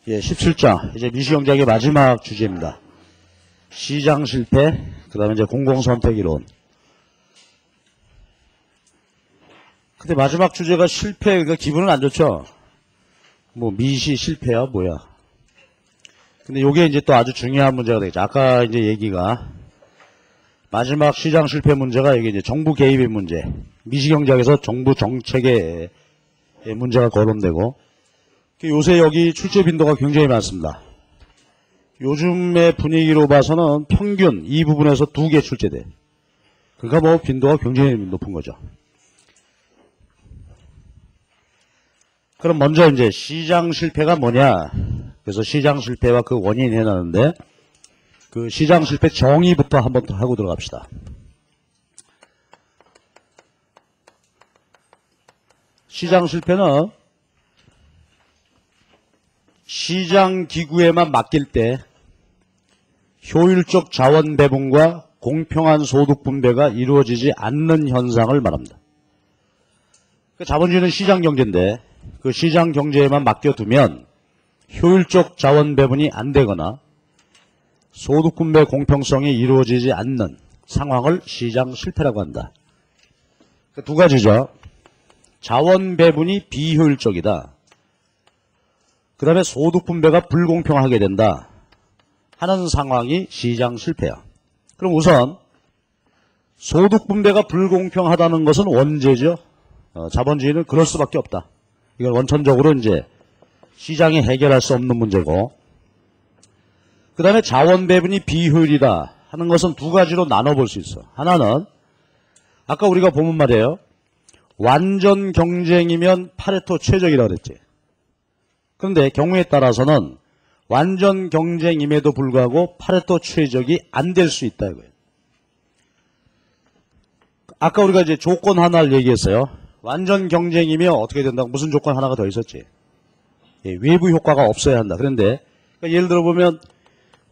예, 17장. 이제 미시경제학의 마지막 주제입니다. 시장 실패, 그 다음에 이제 공공선택 이론. 근데 마지막 주제가 실패, 그러니까 기분은 안 좋죠? 뭐, 미시 실패야, 뭐야. 근데 요게 이제 또 아주 중요한 문제가 되겠죠. 아까 이제 얘기가, 마지막 시장 실패 문제가 이게 이제 정부 개입의 문제. 미시경제학에서 정부 정책의 문제가 거론되고, 요새 여기 출제 빈도가 굉장히 많습니다. 요즘의 분위기로 봐서는 평균 이 부분에서 2개 출제돼. 그러니까 뭐 빈도가 굉장히 높은 거죠. 그럼 먼저 이제 시장 실패가 뭐냐. 그래서 시장 실패와 그 원인 해놨는데 그 시장 실패 정의부터 한번 더 하고 들어갑시다. 시장 실패는 시장 기구에만 맡길 때 효율적 자원 배분과 공평한 소득 분배가 이루어지지 않는 현상을 말합니다. 자본주의는 시장 경제인데 그 시장 경제에만 맡겨두면 효율적 자원 배분이 안 되거나 소득 분배 공평성이 이루어지지 않는 상황을 시장 실패라고 한다. 두 가지죠. 자원 배분이 비효율적이다. 그 다음에 소득 분배가 불공평하게 된다 하는 상황이 시장 실패야. 그럼 우선 소득 분배가 불공평하다는 것은 원죄죠. 자본주의는 그럴 수밖에 없다. 이건 원천적으로 이제 시장이 해결할 수 없는 문제고, 그 다음에 자원 배분이 비효율이다 하는 것은 두 가지로 나눠볼 수 있어. 하나는 아까 우리가 보면 말이에요. 완전 경쟁이면 파레토 최적이라고 그랬지. 그런데 경우에 따라서는 완전 경쟁임에도 불구하고 파레토 최적이 안 될 수 있다 이거예요. 아까 우리가 이제 조건 하나를 얘기했어요. 완전 경쟁이면 어떻게 된다고 무슨 조건 하나가 더 있었지? 예, 외부 효과가 없어야 한다. 그런데 그러니까 예를 들어 보면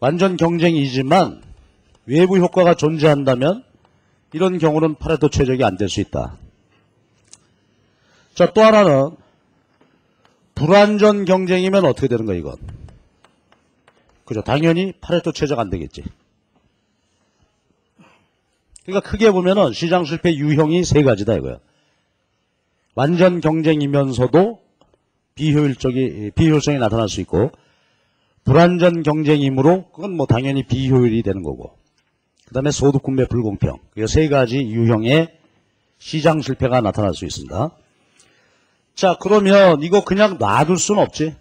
완전 경쟁이지만 외부 효과가 존재한다면 이런 경우는 파레토 최적이 안 될 수 있다. 자, 또 하나는 불완전 경쟁이면 어떻게 되는 거야, 이건? 그죠? 당연히 파레토 최적 안 되겠지. 그러니까 크게 보면은 시장 실패 유형이 세 가지다, 이거야. 완전 경쟁이면서도 비효율성이 나타날 수 있고, 불완전 경쟁이므로 그건 뭐 당연히 비효율이 되는 거고, 그 다음에 소득 분배 불공평. 이 세 가지 유형의 시장 실패가 나타날 수 있습니다. 자, 그러면 이거 그냥 놔둘 수는 없지.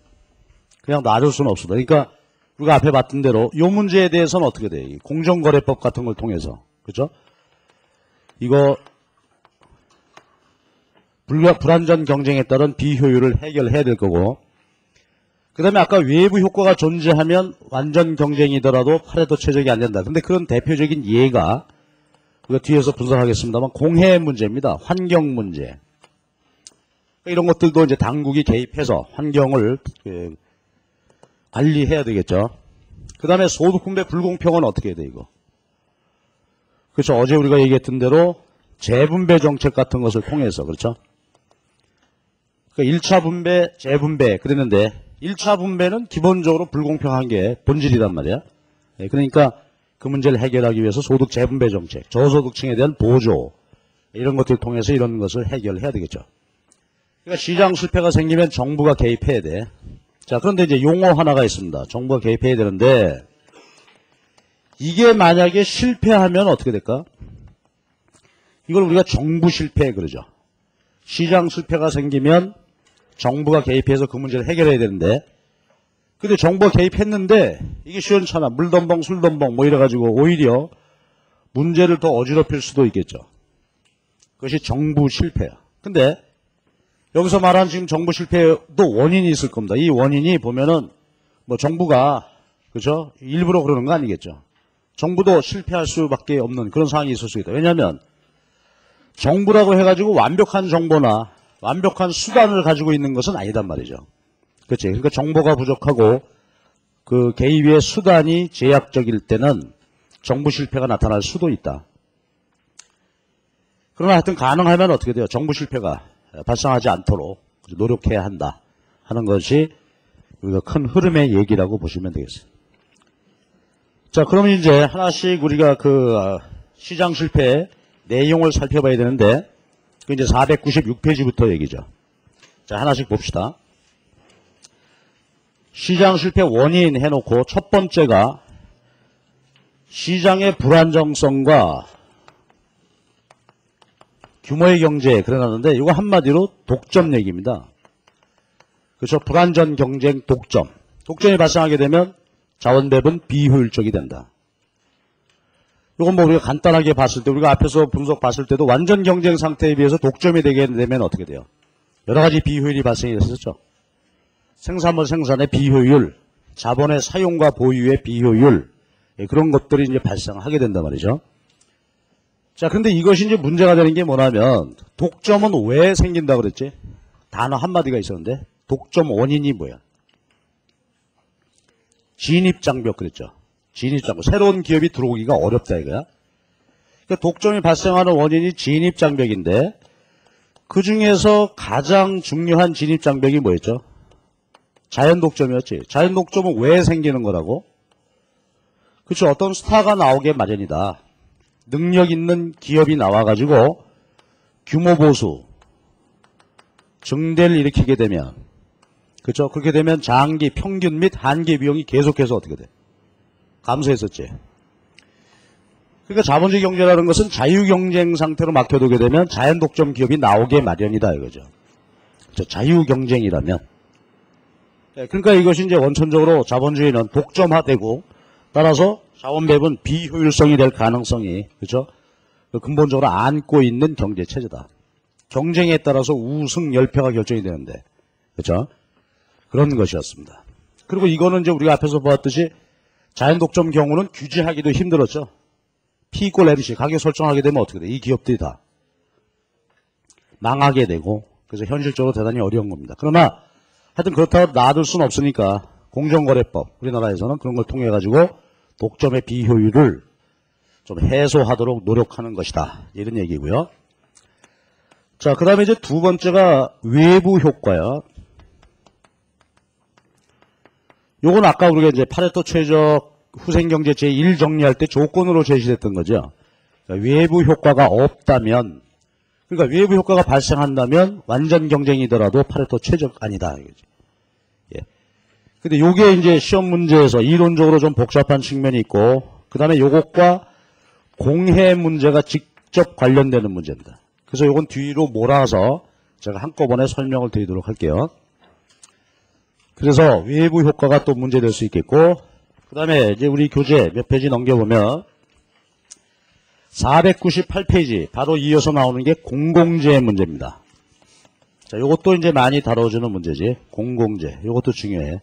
그냥 놔둘 수는 없습니다. 그러니까 우리가 앞에 봤던 대로 이 문제에 대해서는 어떻게 돼? 공정거래법 같은 걸 통해서. 그죠? 이거 불완전 경쟁에 따른 비효율을 해결해야 될 거고, 그 다음에 아까 외부 효과가 존재하면 완전 경쟁이더라도 파레토 최적이 안 된다. 근데 그런 대표적인 예가 우리가 뒤에서 분석하겠습니다만 공해 문제입니다. 환경 문제. 이런 것들도 이제 당국이 개입해서 환경을 관리해야 되겠죠. 그 다음에 소득 분배 불공평은 어떻게 해야 돼, 이거? 그렇죠. 어제 우리가 얘기했던 대로 재분배 정책 같은 것을 통해서, 그렇죠. 그러니까 1차 분배, 재분배, 그랬는데 1차 분배는 기본적으로 불공평한 게 본질이란 말이야. 그러니까 그 문제를 해결하기 위해서 소득 재분배 정책, 저소득층에 대한 보조, 이런 것들을 통해서 이런 것을 해결해야 되겠죠. 그러니까 시장 실패가 생기면 정부가 개입해야 돼. 자, 그런데 이제 용어 하나가 있습니다. 정부가 개입해야 되는데 이게 만약에 실패하면 어떻게 될까? 이걸 우리가 정부 실패 그러죠. 시장 실패가 생기면 정부가 개입해서 그 문제를 해결해야 되는데, 근데 정부가 개입했는데 이게 시원찮아. 물덤벙 술덤벙 뭐 이래가지고 오히려 문제를 더 어지럽힐 수도 있겠죠. 그것이 정부 실패야. 근데 여기서 말하는 지금 정부 실패도 원인이 있을 겁니다. 이 원인이 보면은 뭐 정부가, 그죠? 일부러 그러는 거 아니겠죠. 정부도 실패할 수밖에 없는 그런 상황이 있을 수 있다. 왜냐하면 정부라고 해가지고 완벽한 정보나 완벽한 수단을 가지고 있는 것은 아니단 말이죠. 그렇지. 그러니까 정보가 부족하고 그 개입의 수단이 제약적일 때는 정부 실패가 나타날 수도 있다. 그러나 하여튼 가능하면 어떻게 돼요? 정부 실패가 발생하지 않도록 노력해야 한다 하는 것이 우리가 큰 흐름의 얘기라고 보시면 되겠어요. 자, 그러면 이제 하나씩 우리가 시장 실패 내용을 살펴봐야 되는데, 그 이제 496페이지부터 얘기죠. 자, 하나씩 봅시다. 시장 실패 원인 해놓고 첫 번째가 시장의 불안정성과 규모의 경제 그래놨는데 이거 한마디로 독점 얘기입니다. 그렇죠. 불안전 경쟁 독점. 독점이 발생하게 되면 자원 배분 비효율적이 된다. 이건 뭐 우리가 간단하게 봤을 때 우리가 앞에서 분석 봤을 때도 완전 경쟁 상태에 비해서 독점이 되게 되면 어떻게 돼요? 여러 가지 비효율이 발생이 됐었죠. 생산물 생산의 비효율, 자본의 사용과 보유의 비효율, 그런 것들이 이제 발생하게 된단 말이죠. 자, 근데 이것이 이제 문제가 되는 게 뭐냐면, 독점은 왜 생긴다고 그랬지? 단어 한마디가 있었는데, 독점 원인이 뭐야? 진입장벽 그랬죠. 진입장벽. 새로운 기업이 들어오기가 어렵다 이거야. 그러니까 독점이 발생하는 원인이 진입장벽인데, 그 중에서 가장 중요한 진입장벽이 뭐였죠? 자연독점이었지. 자연독점은 왜 생기는 거라고? 그렇죠. 어떤 스타가 나오게 마련이다. 능력 있는 기업이 나와가지고 규모 보수, 증대를 일으키게 되면, 그렇죠. 그렇게 되면 장기, 평균 및 한계 비용이 계속해서 어떻게 돼? 감소했었지. 그러니까 자본주의 경제라는 것은 자유경쟁 상태로 막혀두게 되면 자연독점 기업이 나오게 마련이다 이거죠. 그렇죠. 자유경쟁이라면. 그러니까 이것이 이제 원천적으로 자본주의는 독점화되고 따라서 자원배분 비효율성이 될 가능성이 그렇죠? 근본적으로 안고 있는 경제체제다. 경쟁에 따라서 우승 열패가 결정이 되는데 그렇죠? 그런 것이었습니다. 그리고 이거는 이제 우리가 앞에서 보았듯이 자연독점 경우는 규제하기도 힘들었죠. P꼴 MC 가격 설정하게 되면 어떻게 돼? 이 기업들이 다 망하게 되고 그래서 현실적으로 대단히 어려운 겁니다. 그러나 하여튼 그렇다고 놔둘 수는 없으니까 공정거래법 우리나라에서는 그런 걸 통해 가지고 독점의 비효율을 좀 해소하도록 노력하는 것이다. 이런 얘기고요. 자, 그 다음에 이제 두 번째가 외부 효과야. 요건 아까 우리가 이제 파레토 최적 후생경제 제1 정리할 때 조건으로 제시됐던 거죠. 그러니까 외부 효과가 없다면, 그러니까 외부 효과가 발생한다면 완전 경쟁이더라도 파레토 최적 아니다. 이거지. 예. 근데 요게 이제 시험 문제에서 이론적으로 좀 복잡한 측면이 있고, 그 다음에 요것과 공해 문제가 직접 관련되는 문제입니다. 그래서 요건 뒤로 몰아서 제가 한꺼번에 설명을 드리도록 할게요. 그래서 외부 효과가 또 문제될 수 있겠고, 그 다음에 이제 우리 교재 몇 페이지 넘겨보면 498페이지 바로 이어서 나오는 게 공공재 문제입니다. 자, 요것도 이제 많이 다뤄주는 문제지. 공공재. 요것도 중요해.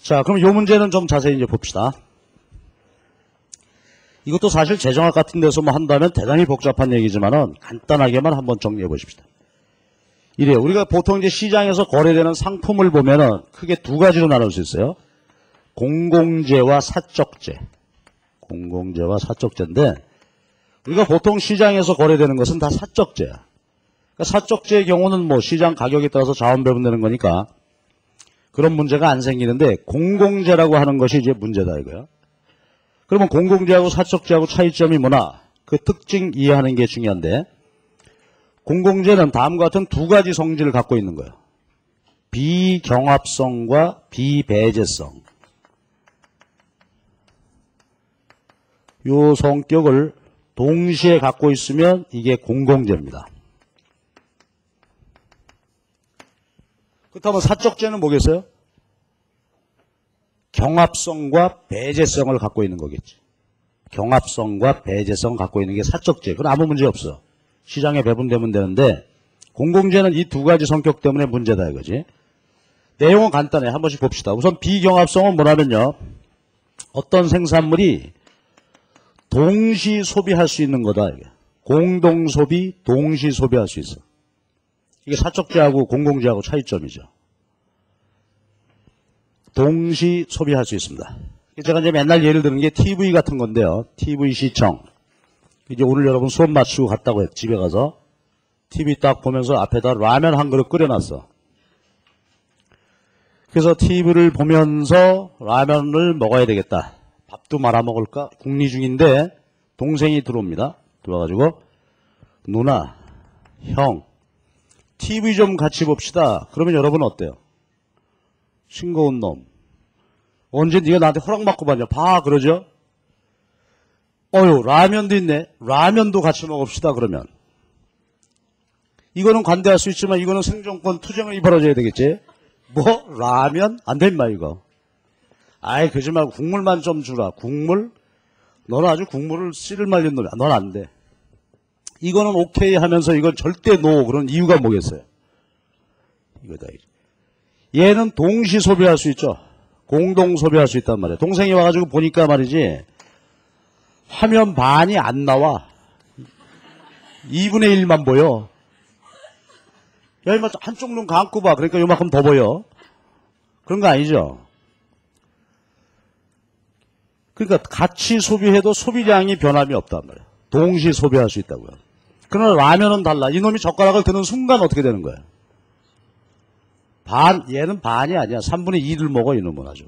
자, 그럼 요 문제는 좀 자세히 이제 봅시다. 이것도 사실 재정학 같은 데서 뭐 한다면 대단히 복잡한 얘기지만은 간단하게만 한번 정리해 보십시다. 이래요. 우리가 보통 이제 시장에서 거래되는 상품을 보면은 크게 두 가지로 나눌 수 있어요. 공공재와 사적재. 공공재와 사적재인데 우리가 보통 시장에서 거래되는 것은 다 사적재야. 그러니까 사적재의 경우는 뭐 시장 가격에 따라서 자원 배분되는 거니까 그런 문제가 안 생기는데 공공재라고 하는 것이 이제 문제다 이거야. 그러면 공공재하고 사적재하고 차이점이 뭐나 그 특징 이해하는 게 중요한데 공공재는 다음과 같은 두 가지 성질을 갖고 있는 거예요. 비경합성과 비배제성. 요 성격을 동시에 갖고 있으면 이게 공공재입니다. 그렇다면 사적재는 뭐겠어요? 경합성과 배제성을 갖고 있는 거겠지. 경합성과 배제성을 갖고 있는 게 사적재. 그건 아무 문제 없어. 시장에 배분되면 되는데 공공재는 이 두 가지 성격 때문에 문제다 이거지. 내용은 간단해. 한 번씩 봅시다. 우선 비경합성은 뭐냐면요. 어떤 생산물이 동시 소비할 수 있는 거다. 이게. 공동소비, 동시 소비할 수 있어. 이게 사적재하고 공공재하고 차이점이죠. 동시 소비할 수 있습니다. 제가 이제 맨날 예를 드는 게 TV 같은 건데요. TV 시청. 이제 오늘 여러분 수업 마치고 갔다고 해요. 집에 가서. TV 딱 보면서 앞에다 라면 한 그릇 끓여놨어. 그래서 TV를 보면서 라면을 먹어야 되겠다. 밥도 말아 먹을까? 궁리 중인데 동생이 들어옵니다. 들어와가지고 누나, 형, TV 좀 같이 봅시다. 그러면 여러분 어때요? 싱거운 놈. 언제 네가 나한테 허락받고 봤냐? 봐, 그러죠? 어휴, 라면도 있네. 라면도 같이 먹읍시다, 그러면. 이거는 관대할 수 있지만 이거는 생존권 투쟁이 벌어져야 되겠지? 뭐? 라면? 안 돼, 임마, 이거. 아이, 그러지 말고 국물만 좀 주라. 국물? 너는 아주 국물을 씨를 말린 놈이야. 넌 안 돼. 이거는 오케이 하면서 이건 절대 노. 그런 이유가 뭐겠어요? 이거다. 얘는 동시 소비할 수 있죠. 공동 소비할 수 있단 말이에요. 동생이 와가지고 보니까 말이지, 화면 반이 안 나와. 2분의 1만 보여. 야, 이마 한쪽 눈 감고 봐. 그러니까 요만큼 더 보여. 그런 거 아니죠? 그러니까 같이 소비해도 소비량이 변함이 없단 말이에요. 동시 소비할 수 있다고요. 그러나 라면은 달라. 이놈이 젓가락을 드는 순간 어떻게 되는 거예요? 얘는 반이 아니야. 3분의 2를 먹어, 이놈은 아주.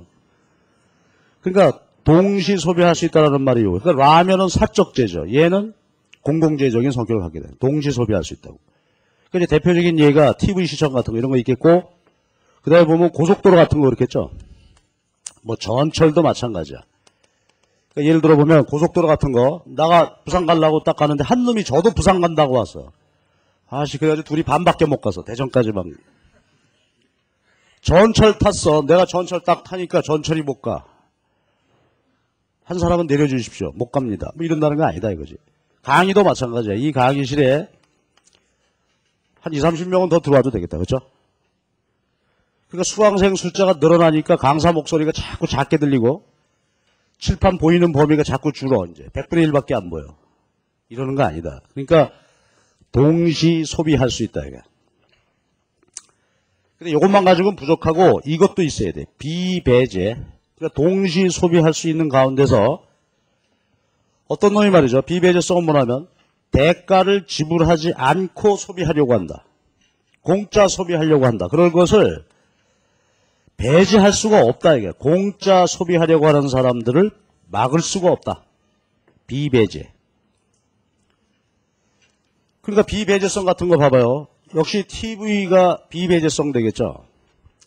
그러니까 동시 소비할 수 있다는 말이요. 그러니까 라면은 사적재죠. 얘는 공공재적인 성격을 갖게 돼요. 동시 소비할 수 있다고. 그러니까 대표적인 예가 TV 시청 같은 거 이런 거 있겠고, 그 다음에 보면 고속도로 같은 거 그렇겠죠. 뭐 전철도 마찬가지야. 그러니까 예를 들어 보면 고속도로 같은 거, 나가 부산 가려고 딱 가는데 한 놈이 저도 부산 간다고 왔어. 아씨, 그래가지고 둘이 반밖에 못 가서 대전까지만. 전철 탔어. 내가 전철 딱 타니까 전철이 못 가. 한 사람은 내려주십시오. 못 갑니다. 뭐 이런다는 거 아니다 이거지. 강의도 마찬가지야. 이 강의실에 한 20, 30명은 더 들어와도 되겠다. 그렇죠? 그러니까 수강생 숫자가 늘어나니까 강사 목소리가 자꾸 작게 들리고 칠판 보이는 범위가 자꾸 줄어. 이제 100분의 1밖에 안 보여. 이러는 거 아니다. 그러니까 동시 소비할 수 있다 이게. 근데 이것만 가지고는 부족하고 이것도 있어야 돼. 비배제. 그러니까 동시 소비할 수 있는 가운데서 어떤 놈이 말이죠. 비배제성은 뭐냐면 대가를 지불하지 않고 소비하려고 한다. 공짜 소비하려고 한다. 그럴 것을 배제할 수가 없다. 이게 공짜 소비하려고 하는 사람들을 막을 수가 없다. 비배제. 그러니까 비배제성 같은 거 봐봐요. 역시 TV가 비배제성 되겠죠.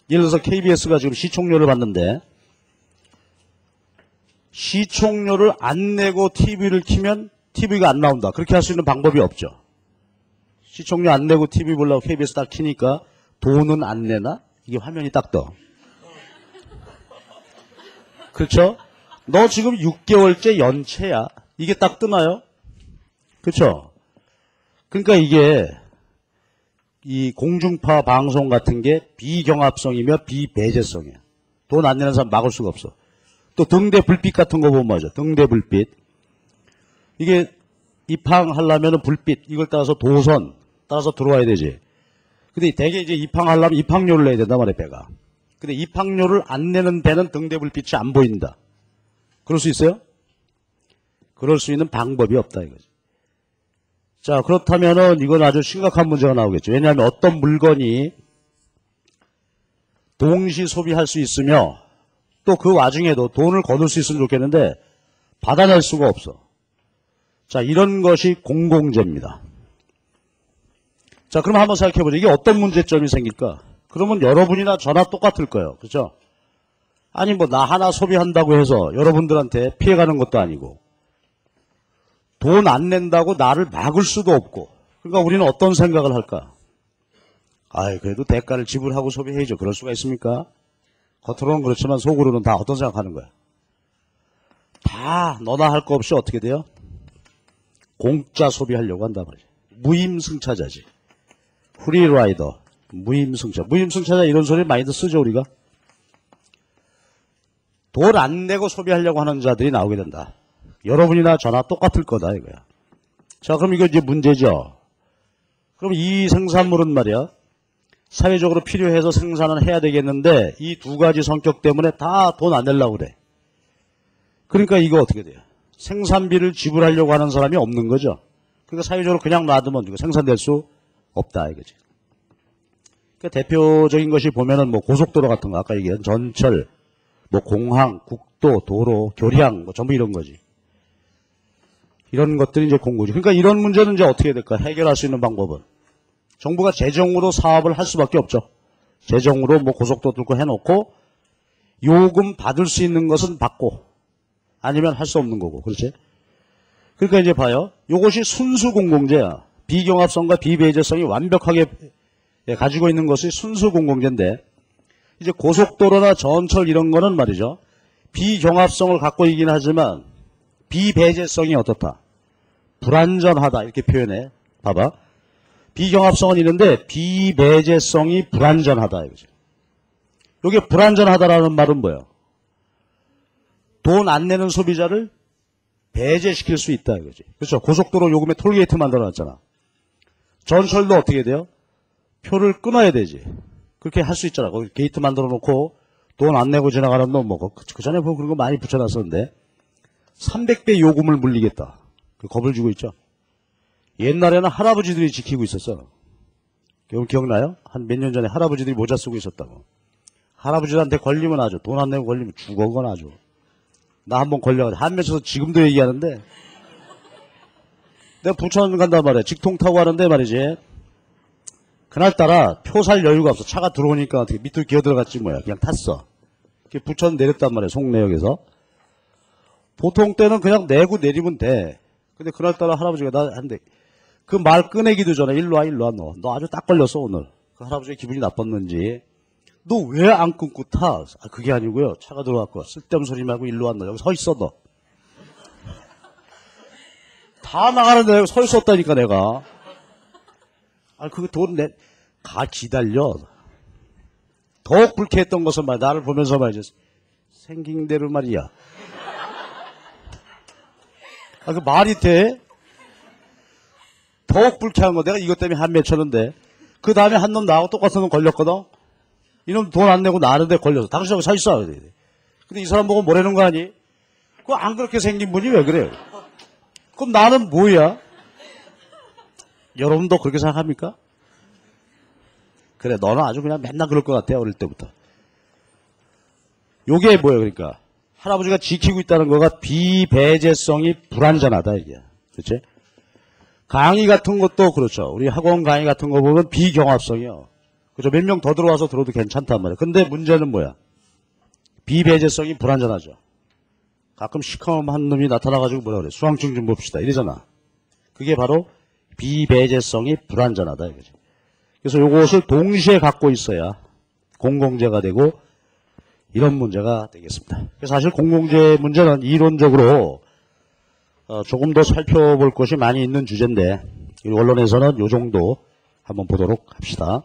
예를 들어서 KBS가 지금 시청료를 받는데 시청료를 안 내고 TV를 키면 TV가 안 나온다. 그렇게 할 수 있는 방법이 없죠. 시청료 안 내고 TV 보려고 KBS 딱 키니까 돈은 안 내나? 이게 화면이 딱 떠. 그렇죠? 너 지금 6개월째 연체야. 이게 딱 뜨나요? 그렇죠? 그러니까 이게 이 공중파 방송 같은 게 비경합성이며 비배제성이야. 돈 안 내는 사람 막을 수가 없어. 또 등대 불빛 같은 거 보면 맞아. 등대 불빛. 이게 입항하려면 불빛 이걸 따라서 도선 따라서 들어와야 되지. 근데 대개 이제 입항하려면 입항료를 내야 된단 말이야, 배가. 근데 입항료를 안 내는 배는 등대 불빛이 안 보인다. 그럴 수 있어요? 그럴 수 있는 방법이 없다 이거지. 자, 그렇다면은 이건 아주 심각한 문제가 나오겠죠. 왜냐하면 어떤 물건이 동시 소비할 수 있으며 또 그 와중에도 돈을 거둘 수 있으면 좋겠는데 받아낼 수가 없어. 자, 이런 것이 공공재입니다. 자, 그럼 한번 생각해보죠. 이게 어떤 문제점이 생길까? 그러면 여러분이나 저나 똑같을 거예요. 그렇죠? 아니 뭐 나 하나 소비한다고 해서 여러분들한테 피해가는 것도 아니고 돈 안 낸다고 나를 막을 수도 없고. 그러니까 우리는 어떤 생각을 할까? 아이, 그래도 대가를 지불하고 소비해야죠. 그럴 수가 있습니까? 겉으로는 그렇지만 속으로는 다 어떤 생각하는 거야? 다 너나 할 거 없이 어떻게 돼요? 공짜 소비하려고 한단 말이야. 무임승차자지. 프리라이더, 무임승차. 무임승차자 이런 소리 많이들 쓰죠, 우리가? 돈 안 내고 소비하려고 하는 자들이 나오게 된다. 여러분이나 저나 똑같을 거다, 이거야. 자, 그럼 이거 이제 문제죠. 그럼 이 생산물은 말이야, 사회적으로 필요해서 생산을 해야 되겠는데, 이 두 가지 성격 때문에 다 돈 안 내려고 그래. 그러니까 이거 어떻게 돼요? 생산비를 지불하려고 하는 사람이 없는 거죠. 그러니까 사회적으로 그냥 놔두면 이거 생산될 수 없다, 이거지. 그러니까 대표적인 것이 보면은 뭐 고속도로 같은 거, 아까 얘기한 전철, 뭐 공항, 국도, 도로, 교량, 뭐 전부 이런 거지. 이런 것들이 이제 공고지. 그러니까 이런 문제는 이제 어떻게 될까? 해결할 수 있는 방법은 정부가 재정으로 사업을 할 수밖에 없죠. 재정으로 뭐 고속도로 뚫고 해놓고 요금 받을 수 있는 것은 받고 아니면 할 수 없는 거고. 그렇지? 그러니까 이제 봐요. 요것이 순수 공공재야. 비경합성과 비배제성이 완벽하게 가지고 있는 것이 순수 공공재인데 이제 고속도로나 전철 이런 거는 말이죠. 비경합성을 갖고 있긴 하지만 비배제성이 어떻다? 불완전하다 이렇게 표현해. 봐봐. 비경합성은 있는데 비배제성이 불완전하다 이거죠. 이게 불완전하다라는 말은 뭐예요? 돈 안 내는 소비자를 배제시킬 수 있다 이거지. 그렇죠? 고속도로 요금에 톨게이트 만들어놨잖아. 전철도 어떻게 돼요? 표를 끊어야 되지. 그렇게 할 수 있잖아. 거기 게이트 만들어 놓고 돈 안 내고 지나가는 놈 뭐 그 전에 보면 그런 거 많이 붙여놨었는데 300배 요금을 물리겠다. 그 겁을 주고 있죠. 옛날에는 할아버지들이 지키고 있었어. 여러분 기억나요? 한 몇 년 전에 할아버지들이 모자 쓰고 있었다고. 할아버지들한테 걸리면 아주 돈 안 내고 걸리면 죽어 그건 아주. 나 한번 걸려가지고 한면에서 지금도 얘기하는데 내가 부천 간단 말이야. 직통 타고 가는데 말이지. 그날따라 표 살 여유가 없어. 차가 들어오니까 어떻게 밑으로 기어 들어갔지 뭐야. 그냥 탔어. 부천 내렸단 말이야. 송내역에서. 보통 때는 그냥 내고 내리면 돼. 근데 그날따라 할아버지가 나한테 그 말 꺼내기도 전에 일로 와 너 아주 딱 걸렸어 오늘. 그 할아버지의 기분이 나빴는지 너 왜 안 끊고 타? 아, 그게 아니고요. 차가 들어왔고 쓸데없는 소리 말고 일로 와 너. 여기 서 있어 너. 다 나가는데 여기 서 있었다니까 내가. 아 그거 돈 가 기다려. 더욱 불쾌했던 것은 말이야. 나를 보면서 말이지. 생긴 대로 말이야. 아, 그 말이 돼? 더욱 불쾌한 거. 내가 이것 때문에 한 몇 쳤는데. 그 다음에 한 놈 나하고 똑같은 놈 걸렸거든? 이놈 돈 안 내고 나는데 걸려서. 당신하고 서 있어. 근데 이 사람 보고 뭐라는 거 아니? 그 안 그렇게 생긴 분이 왜 그래요? 그럼 나는 뭐야? 여러분도 그렇게 생각합니까? 그래, 너는 아주 그냥 맨날 그럴 것 같아, 어릴 때부터. 요게 뭐예요, 그러니까? 할아버지가 지키고 있다는 거가 비배제성이 불완전하다, 이게. 그렇지? 강의 같은 것도 그렇죠. 우리 학원 강의 같은 거 보면 비경합성이요. 그죠? 몇 명 더 들어와서 들어도 괜찮단 말이에요. 근데 문제는 뭐야? 비배제성이 불완전하죠. 가끔 시커먼 놈이 나타나가지고 뭐라 그래? 수강증 좀 봅시다. 이러잖아. 그게 바로 비배제성이 불완전하다, 이거지. 그래서 요것을 동시에 갖고 있어야 공공재가 되고 이런 문제가 되겠습니다. 그래서 사실 공공재 문제는 이론적으로 조금 더 살펴볼 것이 많이 있는 주제인데 언론에서는 요 정도 한번 보도록 합시다.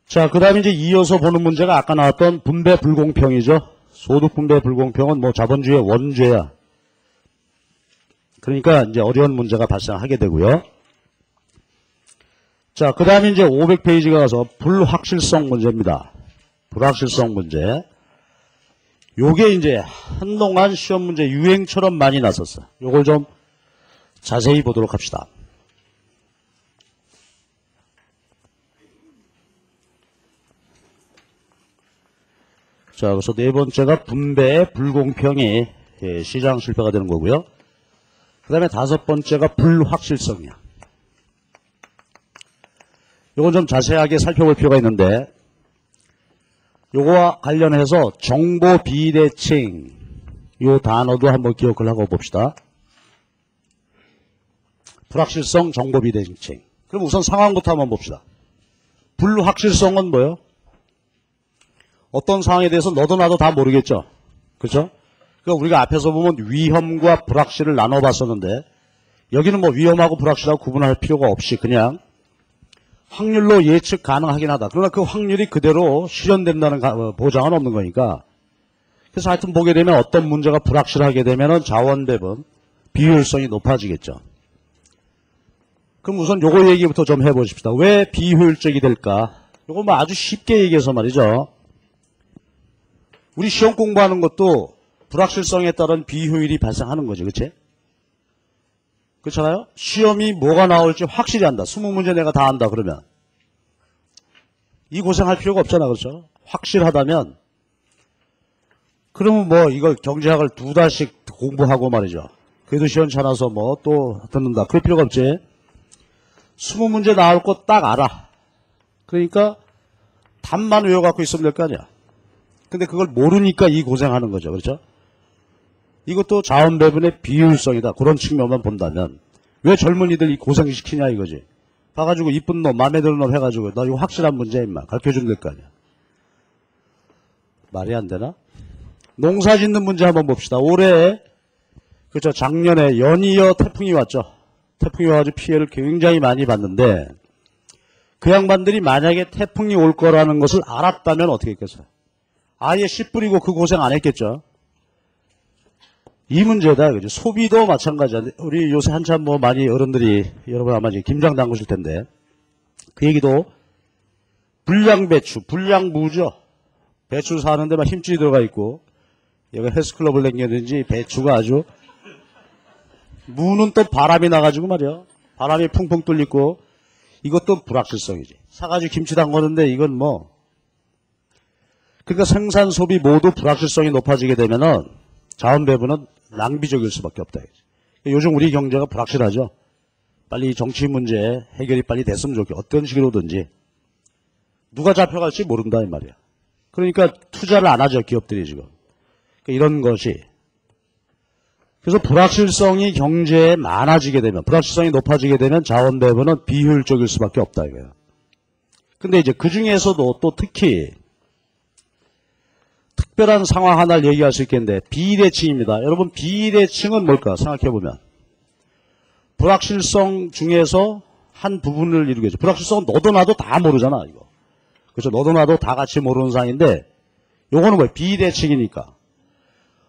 자, 그 다음에 이제 이어서 보는 문제가 아까 나왔던 분배 불공평이죠. 소득 분배 불공평은 뭐 자본주의의 원죄야. 그러니까 이제 어려운 문제가 발생하게 되고요. 자, 그 다음에 이제 500페이지가 가서 불확실성 문제입니다. 불확실성 문제. 요게 이제 한동안 시험 문제 유행처럼 많이 났었어. 요걸 좀 자세히 보도록 합시다. 자, 그래서 네 번째가 분배의 불공평이 시장 실패가 되는 거고요. 그 다음에 다섯 번째가 불확실성이야. 요건 좀 자세하게 살펴볼 필요가 있는데 요거와 관련해서 정보 비대칭 요 단어도 한번 기억을 하고 봅시다. 불확실성, 정보 비대칭. 그럼 우선 상황부터 한번 봅시다. 불확실성은 뭐예요? 어떤 상황에 대해서 너도 나도 다 모르겠죠. 그렇죠? 그러니까 우리가 앞에서 보면 위험과 불확실을 나눠봤었는데 여기는 뭐 위험하고 불확실하고 구분할 필요가 없이 그냥 확률로 예측 가능하긴 하다. 그러나 그 확률이 그대로 실현된다는 보장은 없는 거니까. 그래서 하여튼 보게 되면 어떤 문제가 불확실하게 되면 자원 배분, 비효율성이 높아지겠죠. 그럼 우선 요거 얘기부터 좀 해보십시다. 왜 비효율적이 될까? 요거 뭐 아주 쉽게 얘기해서 말이죠. 우리 시험 공부하는 것도 불확실성에 따른 비효율이 발생하는 거죠. 그치? 그렇잖아요? 시험이 뭐가 나올지 확실히 안다. 20문제 내가 다 안다 그러면 이 고생할 필요가 없잖아. 그렇죠? 확실하다면 그러면 뭐 이거 경제학을 2달씩 공부하고 말이죠. 그래도 시원찮아서 뭐 또 듣는다. 그럴 필요가 없지. 20문제 나올 거 딱 알아. 그러니까 답만 외워갖고 있으면 될 거 아니야. 근데 그걸 모르니까 이 고생하는 거죠. 그렇죠? 이것도 자원 배분의 비효율성이다. 그런 측면만 본다면 왜 젊은이들 이 고생시키냐 이거지. 봐가지고 이쁜 놈, 마음에 드는 놈 해가지고 너 이거 확실한 문제 임마 가르쳐주면 될 거 아니야. 말이 안 되나? 농사 짓는 문제 한번 봅시다. 올해 그렇죠. 작년에 연이어 태풍이 왔죠. 태풍이 와가지고 피해를 굉장히 많이 봤는데 그 양반들이 만약에 태풍이 올 거라는 것을 알았다면 어떻게 했겠어요? 아예 씨 뿌리고 그 고생 안 했겠죠. 이 문제다. 그죠? 소비도 마찬가지야. 우리 요새 한참 뭐 많이 어른들이 여러분 아마 이제 김장 담그실 텐데 그 얘기도 불량배추, 불량무죠. 배추 사는데 막 힘줄이 들어가 있고 얘가 헬스클럽을 댕겼는지 배추가 아주 무는 또 바람이 나가지고 말이야. 바람이 풍풍 뚫리고 이것도 불확실성이지. 사가지고 김치 담그는데 이건 뭐 그러니까 생산 소비 모두 불확실성이 높아지게 되면은 자원 배분은 낭비적일 수밖에 없다. 요즘 우리 경제가 불확실하죠. 빨리 정치 문제 해결이 빨리 됐으면 좋겠고 어떤 식으로든지 누가 잡혀갈지 모른다 이 말이야. 그러니까 투자를 안 하죠 기업들이 지금. 그러니까 이런 것이 그래서 불확실성이 경제에 많아지게 되면 불확실성이 높아지게 되면 자원 배분은 비효율적일 수밖에 없다 이거야. 근데 이제 그 중에서도 또 특히 특별한 상황 하나를 얘기할 수 있겠는데 비대칭입니다. 여러분 비대칭은 뭘까 생각해보면 불확실성 중에서 한 부분을 이루겠죠. 불확실성은 너도 나도 다 모르잖아 이거. 그렇죠. 너도 나도 다 같이 모르는 상황인데 요거는 뭐예요? 비대칭이니까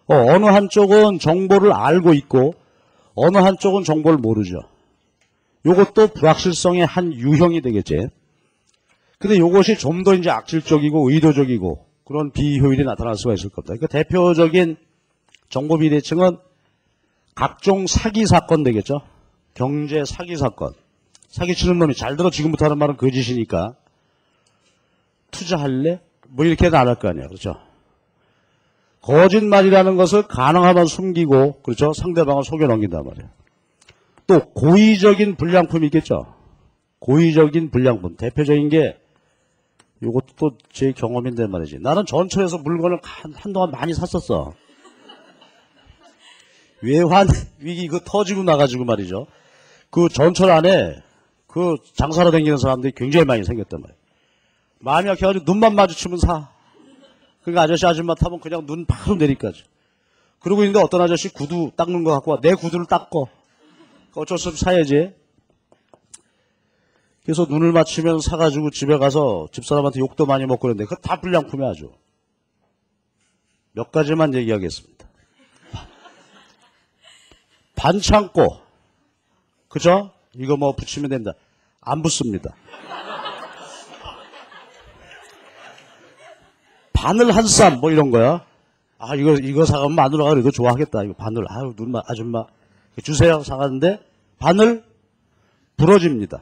어느 한쪽은 정보를 알고 있고 어느 한쪽은 정보를 모르죠. 요것도 불확실성의 한 유형이 되겠지. 근데 요것이 좀 더 이제 악질적이고 의도적이고 그런 비효율이 나타날 수가 있을 겁니다. 그러니까 대표적인 정보 비대칭은 각종 사기 사건 되겠죠. 경제 사기 사건. 사기치는 놈이 잘 들어 지금부터 하는 말은 거짓이니까 투자할래? 뭐 이렇게 안 할 거 아니에요. 그렇죠. 거짓말이라는 것을 가능하면 숨기고 그렇죠. 상대방을 속여 넘긴단 말이에요. 또 고의적인 불량품이 있겠죠. 고의적인 불량품. 대표적인 게 이것도 또 제 경험인데 말이지. 나는 전철에서 물건을 한동안 많이 샀었어. 외환 위기 그 터지고 나가지고 말이죠. 그 전철 안에 그 장사로 다니는 사람들이 굉장히 많이 생겼단 말이에요. 마음이 약해가지고 눈만 마주치면 사. 그러니까 아저씨 아줌마 타면 그냥 눈 바로 내리까지. 그러고 있는데 어떤 아저씨 구두 닦는 거 갖고 와. 내 구두를 닦어. 어쩔 수 없이 사야지. 그래서 눈을 맞추면 사가지고 집에 가서 집사람한테 욕도 많이 먹고 그러는데 그거 다 불량품이야 아주. 몇 가지만 얘기하겠습니다. 반창고. 그죠? 이거 뭐 붙이면 됩니다. 안 붙습니다. 바늘 한 쌈 뭐 이런 거야. 아 이거 사가면 마누라가 이거 좋아하겠다. 이거 바늘 아유 눈 아줌마 주세요 사갔는데 바늘 부러집니다.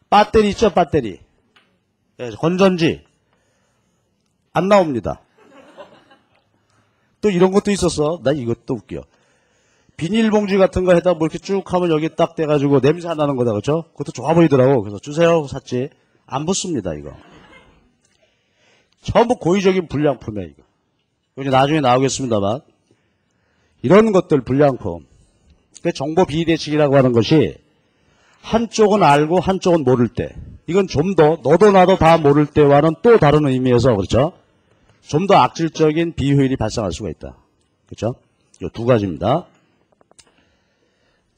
배터리 있죠 배터리. 예, 건전지 안 나옵니다. 또 이런 것도 있었어. 나 이것도 웃겨. 비닐봉지 같은 거 해다 뭐 이렇게 쭉 하면 여기 딱 돼가지고 냄새 안 나는 거다 그렇죠? 그것도 좋아 보이더라고. 그래서 주세요 샀지. 안 붙습니다 이거. 전부 고의적인 불량품이에요 이거. 이제 나중에 나오겠습니다만 이런 것들 불량품. 그 정보 비대칭이라고 하는 것이 한쪽은 알고 한쪽은 모를 때 이건 좀 더 너도 나도 다 모를 때와는 또 다른 의미에서 그렇죠? 좀 더 악질적인 비효율이 발생할 수가 있다. 그렇죠? 이 두 가지입니다.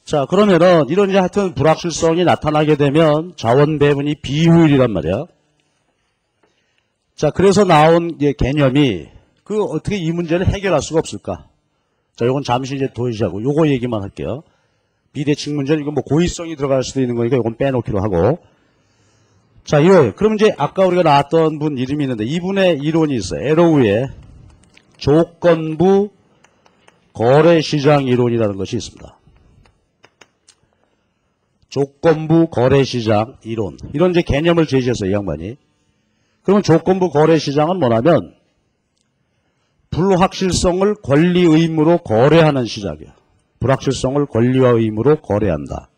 자 그러면은 이런 이제 하여튼 불확실성이 나타나게 되면 자원 배분이 비효율이란 말이야. 자 그래서 나온 개념이 그 어떻게 이 문제를 해결할 수가 없을까? 자 요건 잠시 이제 도시하고 요거 얘기만 할게요. 비대칭 문제는 이거 뭐 고의성이 들어갈 수도 있는 거니까 이건 빼놓기로 하고. 자 이거예요. 그럼 이제 아까 우리가 나왔던 분 이름이 있는데 이분의 이론이 있어요. 에로우의 조건부 거래시장 이론이라는 것이 있습니다. 조건부 거래시장 이론, 이런 이제 개념을 제시했어요, 이 양반이. 그러면 조건부 거래시장은 뭐냐면 불확실성을 권리 의무로 거래하는 시장이야. 불확실성을 권리와 의무로 거래한다.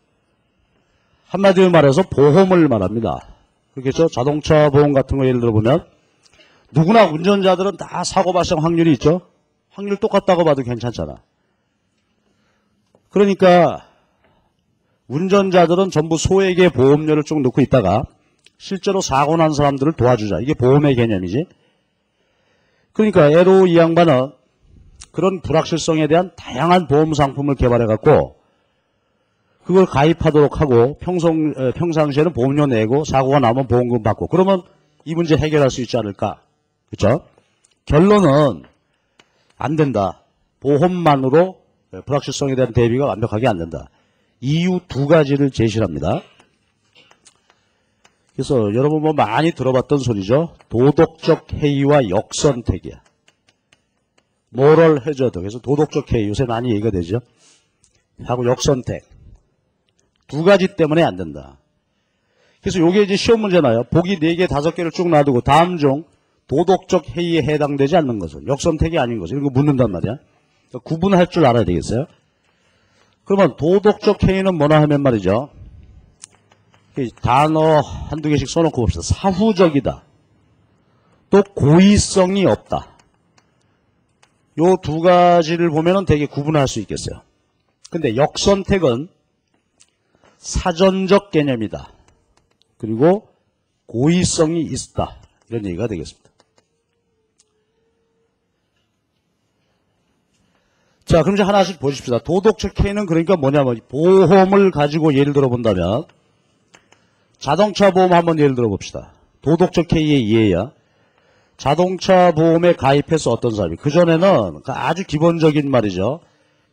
한마디로 말해서 보험을 말합니다. 그렇겠죠? 자동차 보험 같은 거 예를 들어보면 누구나 운전자들은 다 사고 발생 확률이 있죠? 확률 똑같다고 봐도 괜찮잖아. 그러니까 운전자들은 전부 소액의 보험료를 쭉 넣고 있다가 실제로 사고 난 사람들을 도와주자. 이게 보험의 개념이지. 그러니까 에로 이 양반은 그런 불확실성에 대한 다양한 보험 상품을 개발해갖고 그걸 가입하도록 하고 평상시에는 보험료 내고 사고가 나면 보험금 받고 그러면 이 문제 해결할 수 있지 않을까. 그렇죠? 결론은 안 된다. 보험만으로 불확실성에 대한 대비가 완벽하게 안 된다. 이유 두 가지를 제시합니다. 그래서 여러분 뭐 많이 들어봤던 소리죠. 도덕적 해이와 역선택이야. 모럴 해저드. 그래서 도덕적 해이 요새 많이 얘기가 되죠. 하고 역선택. 두 가지 때문에 안 된다. 그래서 요게 이제 시험 문제나요. 보기 4개, 5개를 쭉 놔두고 다음 중 도덕적 해이에 해당되지 않는 것은 역선택이 아닌 것은 이런 거 묻는단 말이야. 그러니까 구분할 줄 알아야 되겠어요. 그러면 도덕적 해이는 뭐나 하면 말이죠. 단어 한두 개씩 써놓고 봅시다. 사후적이다. 또 고의성이 없다. 요 두 가지를 보면은 되게 구분할 수 있겠어요. 근데 역선택은 사전적 개념이다. 그리고 고의성이 있다. 이런 얘기가 되겠습니다. 자, 그럼 이제 하나씩 보십시다. 도덕적 해이는 그러니까 뭐냐면 보험을 가지고 예를 들어 본다면 자동차 보험 한번 예를 들어 봅시다. 도덕적 해이의 이해야. 자동차 보험에 가입해서 어떤 사람이 그전에는 아주 기본적인 말이죠.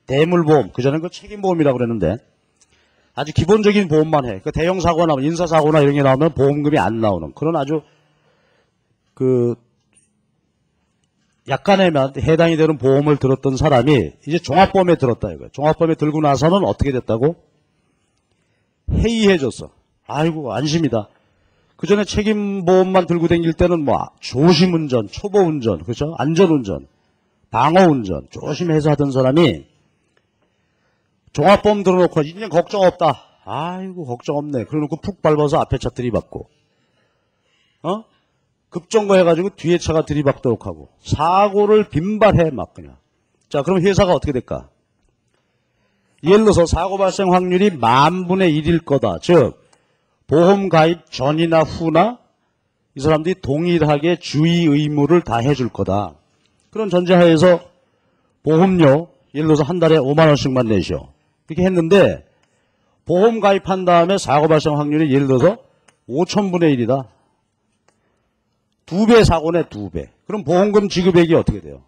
대물보험, 그전에는 그 책임보험이라고 그랬는데 아주 기본적인 보험만 해. 그 대형 사고가 나면 인사사고나 이런 게 나오면 보험금이 안 나오는 그런 아주 약간에만 해당이 되는 보험을 들었던 사람이 이제 종합보험에 들었다 이거야. 종합보험에 들고 나서는 어떻게 됐다고? 해이해졌어. 아이고 안심이다. 그전에 책임보험만 들고 다닐 때는 뭐 조심운전, 초보운전, 그렇죠? 안전운전, 방어운전 조심해서 하던 사람이 종합보험 들어놓고 이제 걱정 없다. 아이고 걱정 없네. 그러놓고 푹 밟아서 앞에 차 들이받고 급정거 해가지고 뒤에 차가 들이박도록 하고 사고를 빈발해 막 그냥. 자 그럼 회사가 어떻게 될까? 예를 들어서 사고 발생 확률이 10,000분의 1일 거다. 즉 보험 가입 전이나 후나 이 사람들이 동일하게 주의 의무를 다 해줄 거다. 그런 전제하에서 보험료 예를 들어서 한 달에 5만 원씩만 내시오. 이렇게 했는데 보험 가입한 다음에 사고 발생 확률이 예를 들어서 5,000분의 1이다. 2배 사고네 2배. 그럼 보험금 지급액이 어떻게 돼요?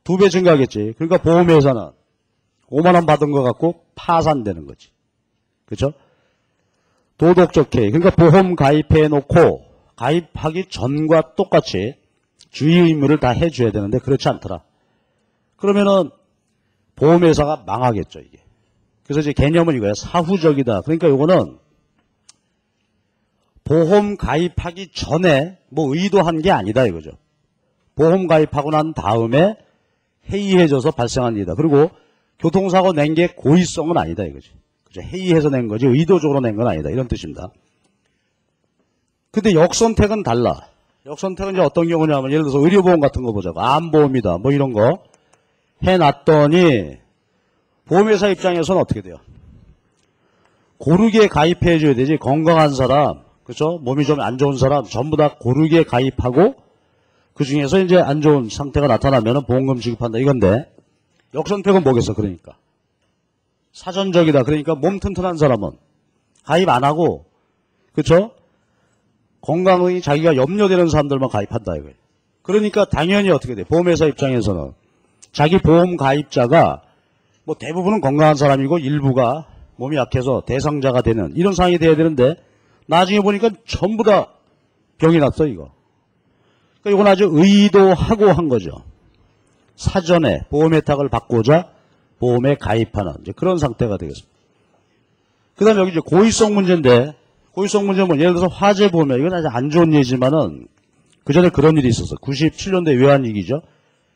2배 증가하겠지. 그러니까 보험회사는 5만 원 받은 것 갖고 파산되는 거지. 그렇죠? 도덕적 해이. 그러니까 보험 가입해 놓고 가입하기 전과 똑같이 주의 의무를 다 해줘야 되는데 그렇지 않더라. 그러면은 보험회사가 망하겠죠 이게. 그래서 이제 개념은 이거예요. 사후적이다. 그러니까 이거는 보험 가입하기 전에 뭐 의도한 게 아니다 이거죠. 보험 가입하고 난 다음에 해이해져서 발생한 일이다. 그리고 교통사고 낸 게 고의성은 아니다 이거지. 그죠? 해이해서 낸 거지 의도적으로 낸 건 아니다. 이런 뜻입니다. 근데 역선택은 달라. 역선택은 이제 어떤 경우냐면 예를 들어서 의료보험 같은 거 보자고. 암보험이다. 뭐 이런 거 해놨더니 보험회사 입장에서는 어떻게 돼요? 고르게 가입해 줘야 되지. 건강한 사람, 그렇죠? 몸이 좀 안 좋은 사람 전부 다 고르게 가입하고 그 중에서 이제 안 좋은 상태가 나타나면 보험금 지급한다 이건데 역선택은 뭐겠어? 그러니까 사전적이다. 그러니까 몸 튼튼한 사람은 가입 안 하고 그렇죠? 건강이 자기가 염려되는 사람들만 가입한다 이거예요. 그러니까 당연히 어떻게 돼? 보험회사 입장에서는 자기 보험 가입자가 뭐 대부분은 건강한 사람이고 일부가 몸이 약해서 대상자가 되는 이런 상황이 돼야 되는데 나중에 보니까 전부 다 병이 났어 이거. 그러니까 이건 아주 의도하고 한 거죠. 사전에 보험 혜택을 받고자 보험에 가입하는 이제 그런 상태가 되겠습니다. 그 다음에 여기 이제 고의성 문제인데, 고의성 문제는 뭐 예를 들어서 화재보험에, 이건 아주 안 좋은 예지만은, 그 전에 그런 일이 있었어. 97년도에 외환위기죠.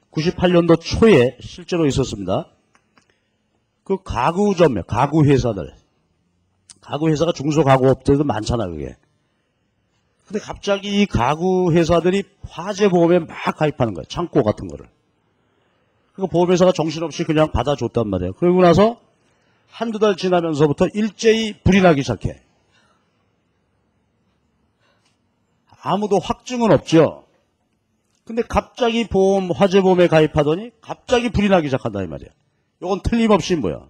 98년도 초에 실제로 있었습니다. 그 가구점, 가구회사들. 가구회사가 중소가구업체도 많잖아, 그게. 근데 갑자기 이 가구회사들이 화재보험에 막 가입하는 거야. 창고 같은 거를. 그 보험회사가 정신없이 그냥 받아줬단 말이에요. 그러고 나서 한두 달 지나면서부터 일제히 불이 나기 시작해. 아무도 확증은 없죠. 근데 갑자기 화재보험에 가입하더니 갑자기 불이 나기 시작한다 이 말이야. 이건 틀림없이 뭐야?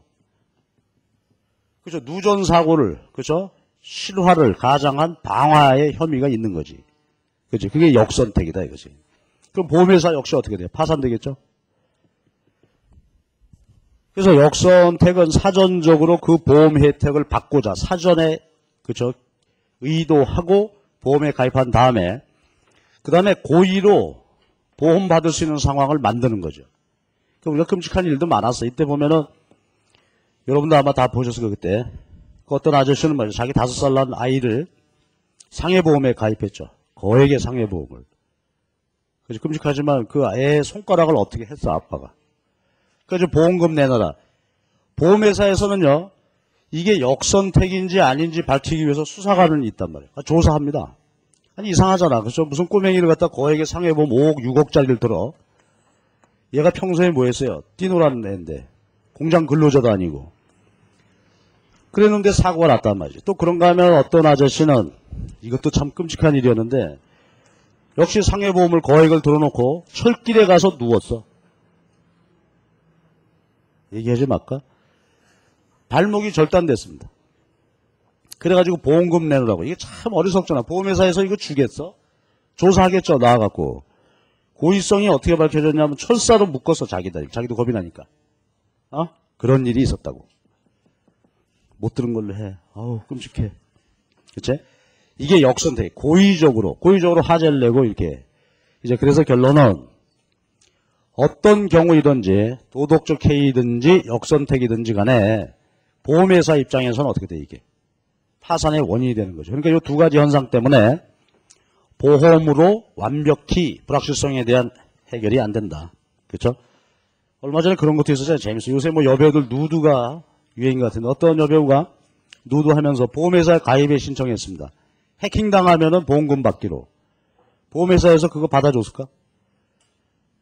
그죠? 누전사고를, 그죠? 실화를 가장한 방화의 혐의가 있는 거지. 그죠? 그게 역선택이다 이거지. 그럼 보험회사 역시 어떻게 돼요? 파산되겠죠? 그래서 역선택은 사전적으로 그 보험 혜택을 받고자 사전에, 그죠? 의도하고 보험에 가입한 다음에, 그 다음에 고의로 보험 받을 수 있는 상황을 만드는 거죠. 우리가 끔찍한 일도 많았어. 이때 보면은, 여러분도 아마 다 보셨을 거예요, 그때. 그 어떤 아저씨는 말이죠. 자기 5살 난 아이를 상해보험에 가입했죠. 거액의 상해보험을. 그래서 끔찍하지만 그 애의 손가락을 어떻게 했어, 아빠가. 그래서 보험금 내놔라. 보험회사에서는요, 이게 역선택인지 아닌지 밝히기 위해서 수사관이 있단 말이에요. 조사합니다. 아니, 이상하잖아. 그래서 무슨 꼬맹이를 갖다 거액의 상해보험 5억, 6억짜리를 들어. 얘가 평소에 뭐 했어요? 뛰노라는 애인데. 공장 근로자도 아니고. 그랬는데 사고가 났단 말이죠. 또 그런가 하면 어떤 아저씨는, 이것도 참 끔찍한 일이었는데, 역시 상해보험을 거액을 들어놓고 철길에 가서 누웠어. 얘기하지 말까? 발목이 절단됐습니다. 그래가지고 보험금 내놓으라고. 이게 참 어리석잖아. 보험회사에서 이거 주겠어? 조사하겠죠, 나와갖고. 고의성이 어떻게 밝혀졌냐면 철사로 묶었어, 자기도 겁이 나니까. 그런 일이 있었다고. 못 들은 걸로 해. 아우, 끔찍해. 그치? 이게 역선택. 고의적으로 화제를 내고 이렇게. 이제 그래서 결론은 어떤 경우이든지 도덕적 해이든지 역선택이든지 간에 보험회사 입장에서는 어떻게 돼, 이게? 파산의 원인이 되는 거죠. 그러니까 이 두 가지 현상 때문에 보험으로 완벽히 불확실성에 대한 해결이 안 된다. 그렇죠? 얼마 전에 그런 것도 있었잖아요. 재밌어요. 요새 뭐 여배우들 누드가 유행인 것 같은데 어떤 여배우가 누드 하면서 보험회사에 가입에 신청했습니다. 해킹당하면은 보험금 받기로. 보험회사에서 그거 받아줬을까?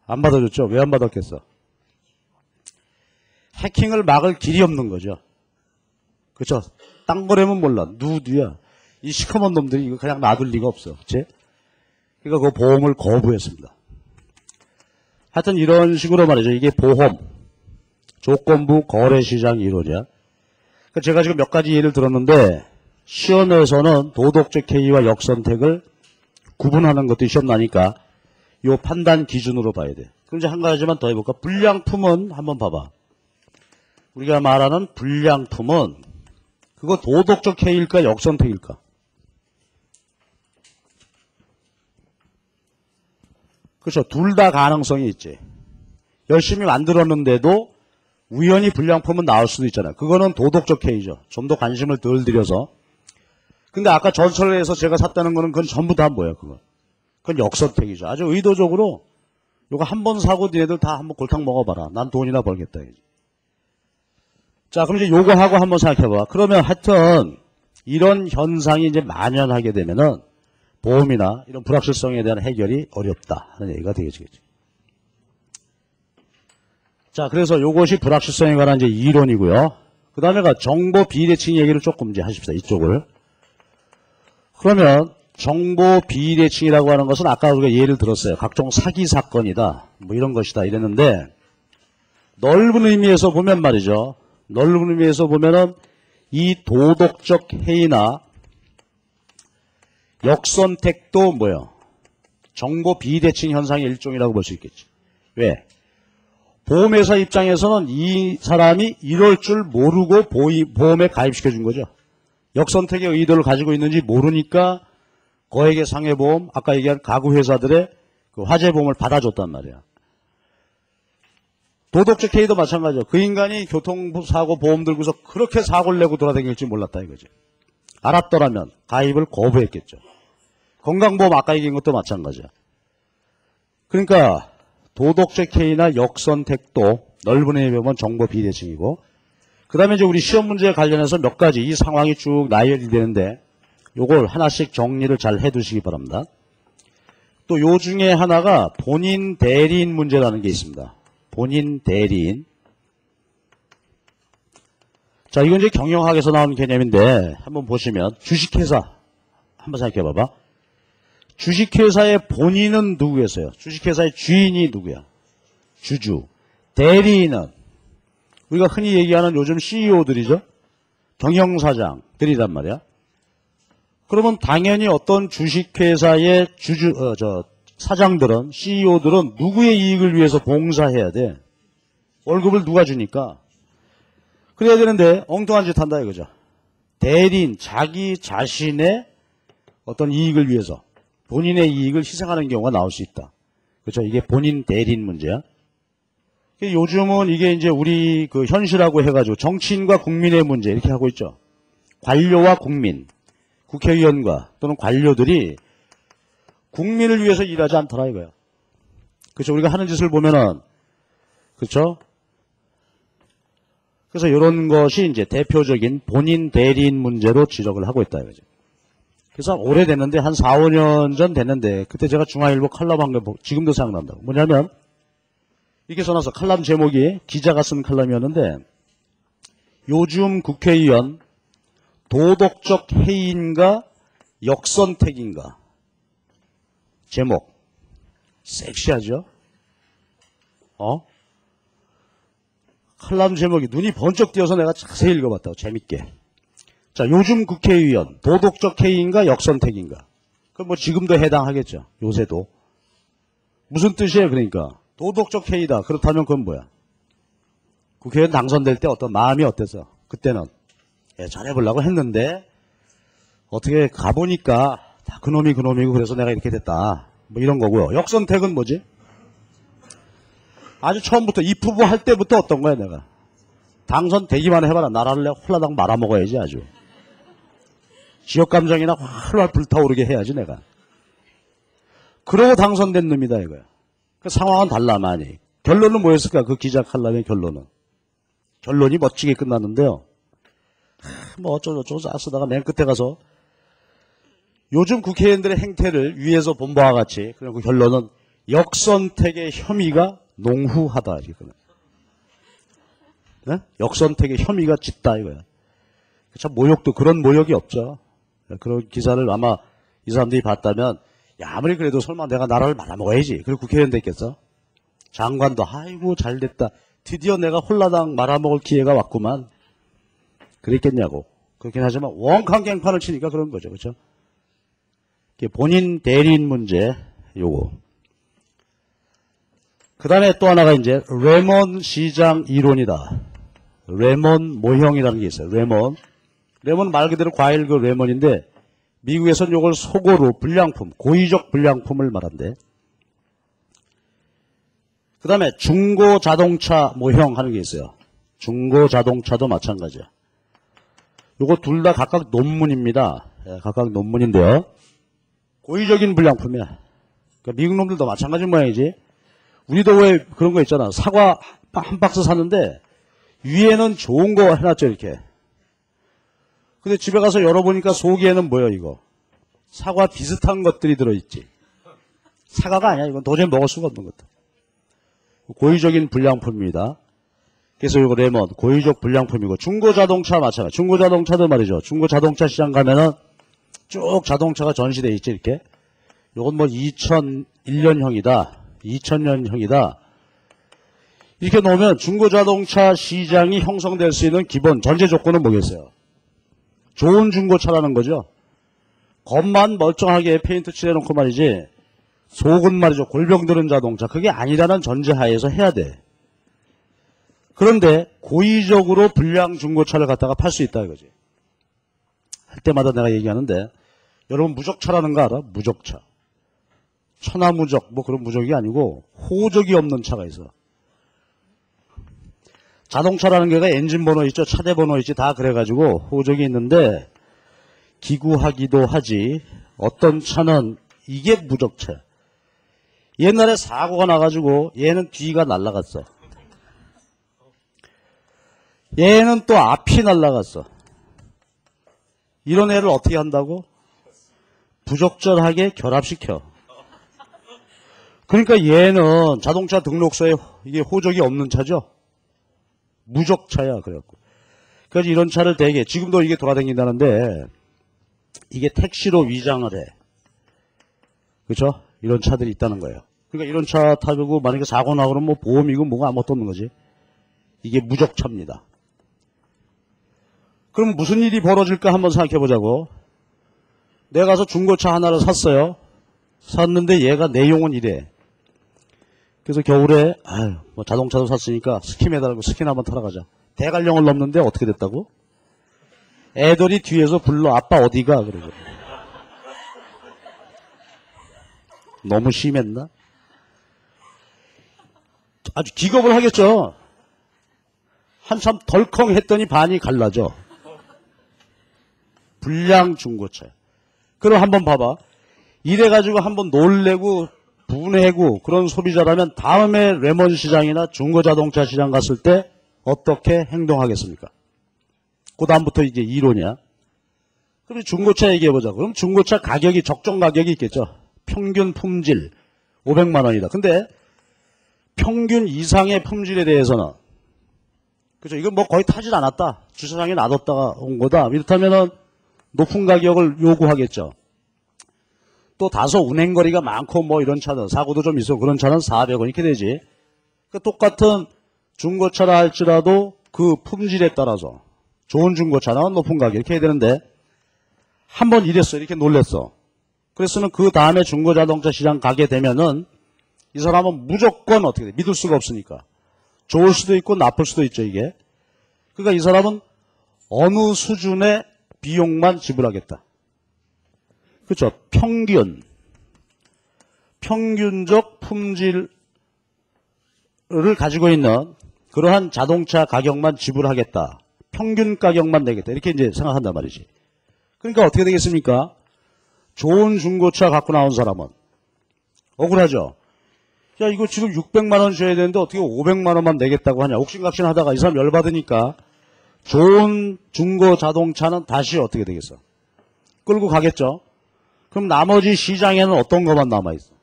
안 받아줬죠. 왜 안 받았겠어? 해킹을 막을 길이 없는 거죠. 그렇죠? 딴 거라면 몰라. 누드야. 이 시커먼 놈들이 이거 그냥 놔둘 리가 없어. 그치? 그러니까 그 보험을 거부했습니다. 하여튼 이런 식으로 말이죠. 이게 보험, 조건부 거래시장 이론이야. 그러니까 제가 지금 몇 가지 예를 들었는데 시험에서는 도덕적 해이와 역선택을 구분하는 것도 시험 나니까 이 판단 기준으로 봐야 돼. 그럼 이제 한 가지만 더 해볼까? 불량품은 한번 봐봐. 우리가 말하는 불량품은 그거 도덕적 해일까 역선택일까? 그렇죠. 둘 다 가능성이 있지. 열심히 만들었는데도 우연히 불량품은 나올 수도 있잖아요. 그거는 도덕적 해이죠. 좀 더 관심을 덜 들여서. 근데 아까 전철에서 제가 샀다는 거는 그건 전부 다 뭐예요, 그건. 그건 역선택이죠. 아주 의도적으로 요거 한 번 사고 니네들 다 한번 골탕 먹어봐라. 난 돈이나 벌겠다. 자, 그럼 이제 요거 하고 한번 생각해봐. 그러면 하여튼 이런 현상이 이제 만연하게 되면은 보험이나 이런 불확실성에 대한 해결이 어렵다 하는 얘기가 되겠지. 자, 그래서 요것이 불확실성에 관한 이제 이론이고요. 그 다음에가 정보 비대칭 얘기를 조금 이제 하십시다. 이쪽을. 그러면 정보 비대칭이라고 하는 것은 아까 우리가 예를 들었어요. 각종 사기 사건이다. 뭐 이런 것이다. 이랬는데 넓은 의미에서 보면 말이죠. 넓은 의미에서 보면은 이 도덕적 해이나 역선택도 뭐예요? 정보 비대칭 현상의 일종이라고 볼 수 있겠지. 왜? 보험회사 입장에서는 이 사람이 이럴 줄 모르고 보험에 가입시켜 준 거죠. 역선택의 의도를 가지고 있는지 모르니까 거액의 상해보험, 아까 얘기한 가구회사들의 그 화재보험을 받아줬단 말이야. 도덕적 해이도 마찬가지죠. 그 인간이 교통사고 보험 들고서 그렇게 사고를 내고 돌아다닐지 몰랐다 이거지. 알았더라면 가입을 거부했겠죠. 건강보험 아까 얘기한 것도 마찬가지야. 그러니까 도덕적 해이나 역선택도 넓은 의미에 보면 정보 비대칭이고, 그 다음에 이제 우리 시험 문제에 관련해서 몇 가지 이 상황이 쭉 나열이 되는데 요걸 하나씩 정리를 잘 해두시기 바랍니다. 또 요 중에 하나가 본인 대리인 문제라는 게 있습니다. 본인 대리인. 자, 이건 이제 경영학에서 나오는 개념인데 한번 보시면 주식회사 한번 생각해 봐봐. 주식회사의 본인은 누구겠어요? 주식회사의 주인이 누구야? 주주. 대리인은 우리가 흔히 얘기하는 요즘 CEO들이죠. 경영사장들이란 말이야. 그러면 당연히 어떤 주식회사의 사장들은, CEO들은 누구의 이익을 위해서 봉사해야 돼? 월급을 누가 주니까? 그래야 되는데 엉뚱한 짓 한다 이거죠. 대리인, 자기 자신의 어떤 이익을 위해서 본인의 이익을 희생하는 경우가 나올 수 있다. 그렇죠? 이게 본인 대리인 문제야. 요즘은 이게 이제 우리 그 현실하고 해가지고 정치인과 국민의 문제 이렇게 하고 있죠. 관료와 국민, 국회의원과 또는 관료들이 국민을 위해서 일하지 않더라 이거야. 그렇죠? 우리가 하는 짓을 보면은, 그렇죠? 그래서 이런 것이 이제 대표적인 본인 대리인 문제로 지적을 하고 있다 이거죠. 그래서 오래됐는데 한 4, 5년 전 됐는데 그때 제가 중앙일보 칼럼 한 거 지금도 생각난다고. 뭐냐면 이렇게 써놔서 칼럼 제목이 기자가 쓴 칼럼이었는데, 요즘 국회의원 도덕적 해인가 역선택인가. 제목 섹시하죠? 칼럼 제목이 눈이 번쩍 띄어서 내가 자세히 읽어봤다고. 재밌게. 자, 요즘 국회의원 도덕적 해인가 역선택인가. 그럼 뭐 지금도 해당하겠죠. 요새도. 무슨 뜻이에요? 그러니까 도덕적 해이다. 그렇다면 그건 뭐야? 국회의원 당선될 때 어떤 마음이 어땠어? 그때는 잘해보려고 했는데 어떻게 가보니까 다 그놈이 그놈이고 그래서 내가 이렇게 됐다. 뭐 이런 거고요. 역선택은 뭐지? 아주 처음부터 입후보 할 때부터 어떤 거야 내가? 당선되기만 해봐라. 나라를 내가 홀라당 말아먹어야지 아주. 지역감정이나 활활 불타오르게 해야지 내가. 그러고 당선된 놈이다 이거야. 그 상황은 달라 많이. 결론은 뭐였을까? 그 기자 칼럼의 결론은. 결론이 멋지게 끝났는데요. 뭐 어쩌고저쩌고 싹 쓰다가 맨 끝에 가서 요즘 국회의원들의 행태를 위에서 본 바와 같이, 그리고 결론은 역선택의 혐의가 농후하다 이거는. 네? 역선택의 혐의가 짙다 이거야. 참 모욕도 그런 모욕이 없죠. 그런 기사를 아마 이 사람들이 봤다면 야, 아무리 그래도 설마 내가 나라를 말아먹어야지. 그리고 국회의원 됐겠어? 장관도 아이고 잘됐다. 드디어 내가 홀라당 말아먹을 기회가 왔구만. 그랬겠냐고. 그렇긴 하지만 원칸 갱판을 치니까 그런 거죠. 그렇죠? 본인 대리인 문제 요거. 그 다음에 또 하나가 이제 레몬 시장 이론이다. 레몬 모형이라는 게 있어요. 레몬 말 그대로 과일 그 레몬인데 미국에서는 요걸 속어로 불량품, 고의적 불량품을 말한대. 그 다음에 중고 자동차 모형 하는 게 있어요. 중고 자동차도 마찬가지야. 요거 둘 다 각각 논문입니다. 각각 논문인데요. 고의적인 불량품이야. 그러니까 미국 놈들도 마찬가지 모양이지. 우리도 왜 그런 거 있잖아. 사과 한 박스 샀는데 위에는 좋은 거 해놨죠 이렇게. 근데 집에 가서 열어보니까 속에는 뭐야 이거. 사과 비슷한 것들이 들어있지. 사과가 아니야. 이건 도저히 먹을 수가 없는 것들. 고의적인 불량품입니다. 그래서 이거 레몬 고의적 불량품이고, 중고자동차 마찬가지. 중고자동차도 말이죠. 중고자동차 시장 가면은 쭉 자동차가 전시돼 있지 이렇게. 요건 뭐 2001년형이다. 2000년형이다. 이렇게 놓으면 중고자동차 시장이 형성될 수 있는 기본 전제 조건은 뭐겠어요? 좋은 중고차라는 거죠. 겉만 멀쩡하게 페인트 칠해놓고 말이지 속은 말이죠. 골병 들은 자동차. 그게 아니라는 전제하에서 해야 돼. 그런데 고의적으로 불량 중고차를 갖다가 팔 수 있다 이거지. 할 때마다 내가 얘기하는데 여러분 무적차라는 거 알아? 무적차. 천하무적 뭐 그런 무적이 아니고 호적이 없는 차가 있어. 자동차라는 게가 엔진 번호 있죠, 차대 번호 있지, 다 그래가지고 호적이 있는데 기구하기도 하지. 어떤 차는 이게 무적차. 옛날에 사고가 나가지고 얘는 뒤가 날라갔어. 얘는 또 앞이 날라갔어. 이런 애를 어떻게 한다고? 부적절하게 결합시켜. 그러니까 얘는 자동차 등록서에 이게 호적이 없는 차죠. 무적차야. 그래갖고. 그래서 이런 차를 대개 지금도 이게 돌아다닌다는데 이게 택시로 위장을 해. 그렇죠? 이런 차들이 있다는 거예요. 그러니까 이런 차 타고 만약에 사고 나고 그러면 뭐 보험이고 뭐가 아무것도 없는 거지. 이게 무적차입니다. 그럼 무슨 일이 벌어질까 한번 생각해 보자고. 내가 가서 중고차 하나를 샀어요. 샀는데 얘가 내용은 이래. 그래서 겨울에 뭐 자동차도 샀으니까 스키 매달고 스키나 한번 타러 가자. 대관령을 넘는데 어떻게 됐다고? 애들이 뒤에서 불러. 아빠 어디가? 그러고. 너무 심했나? 아주 기겁을 하겠죠. 한참 덜컹 했더니 반이 갈라져. 불량 중고차. 그럼 한번 봐봐. 이래가지고 한번 놀래고 분해고 그런 소비자라면 다음에 레몬 시장이나 중고자동차 시장 갔을 때 어떻게 행동하겠습니까? 그 다음부터 이게 이론이야. 그럼 중고차 얘기해보자. 그럼 중고차 가격이 적정 가격이 있겠죠. 평균 품질 500만 원이다. 근데 평균 이상의 품질에 대해서는 그죠? 이건 뭐 거의 타질 않았다. 주차장에 놔뒀다가 온 거다. 이렇다면은 높은 가격을 요구하겠죠. 또 다소 운행거리가 많고 뭐 이런 차는 사고도 좀 있어. 그런 차는 400원 이렇게 되지. 그 똑같은 중고차라 할지라도 그 품질에 따라서 좋은 중고차는 높은 가격 이렇게 해야 되는데 한번 이랬어. 이렇게 놀랬어. 그래서는 그 다음에 중고자동차 시장 가게 되면은 이 사람은 무조건 어떻게 돼? 믿을 수가 없으니까. 좋을 수도 있고 나쁠 수도 있죠, 이게. 그러니까 이 사람은 어느 수준의 비용만 지불하겠다. 그렇죠. 평균적 품질을 가지고 있는 그러한 자동차 가격만 지불하겠다. 평균 가격만 내겠다. 이렇게 이제 생각한단 말이지. 그러니까 어떻게 되겠습니까? 좋은 중고차 갖고 나온 사람은 억울하죠. 야, 이거 지금 600만 원 줘야 되는데 어떻게 500만 원만 내겠다고 하냐. 옥신각신 하다가 이 사람 열받으니까 좋은 중고 자동차는 다시 어떻게 되겠어? 끌고 가겠죠. 그럼 나머지 시장에는 어떤 것만 남아있어?